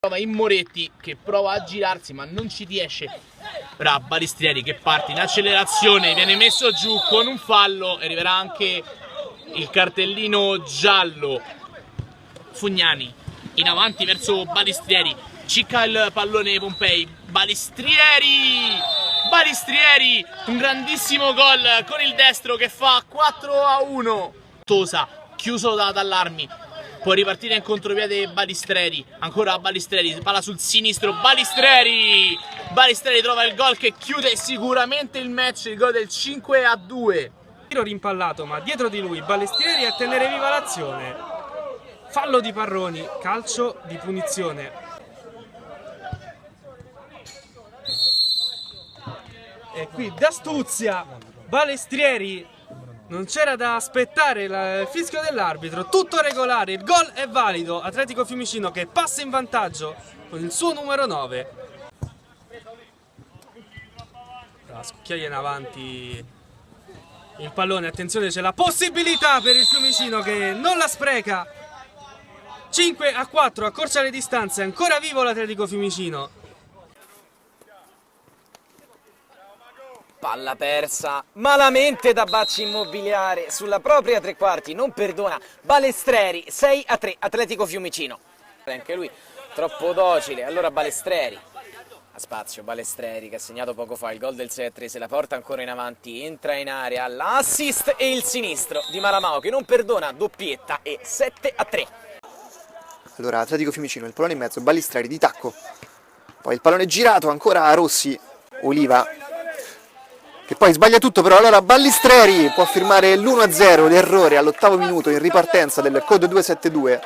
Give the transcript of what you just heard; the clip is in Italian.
Trova in Moretti che prova a girarsi ma non ci riesce. Ora Balistrieri che parte in accelerazione, viene messo giù con un fallo, arriverà anche il cartellino giallo. Fugnani in avanti verso Balistrieri, cicca il pallone Pompei, Balistrieri, un grandissimo gol con il destro che fa 4-1. Tosa chiuso dall'Armi, può ripartire in contropiede Balistrieri, ancora Balistrieri, palla sul sinistro, Balistrieri trova il gol che chiude sicuramente il match, il gol del 5-2. Tiro rimpallato, ma dietro di lui Balistrieri a tenere viva l'azione. Fallo di Parroni, calcio di punizione. E qui d'astuzia Balistrieri, non c'era da aspettare il fischio dell'arbitro, tutto regolare, il gol è valido. Atletico Fiumicino che passa in vantaggio con il suo numero 9. La scucchiaia in avanti il pallone, attenzione, c'è la possibilità per il Fiumicino che non la spreca. 5-4, accorcia le distanze, ancora vivo l'Atletico Fiumicino. Palla persa malamente da Bacci Immobiliare sulla propria tre quarti, non perdona. Balistrieri, 6-3, Atletico Fiumicino. Anche lui troppo docile, allora Balistrieri. A spazio Balistrieri che ha segnato poco fa il gol del 6-3, se la porta ancora in avanti, entra in area, l'assist e il sinistro di Malamao che non perdona, doppietta e 7-3. Allora Atletico Fiumicino, il pallone in mezzo, Balistrieri di tacco, poi il pallone girato ancora a Rossi, Oliva che poi sbaglia tutto, però allora Balistrieri può firmare l'1-0, l'errore all'8° minuto in ripartenza del Code 272.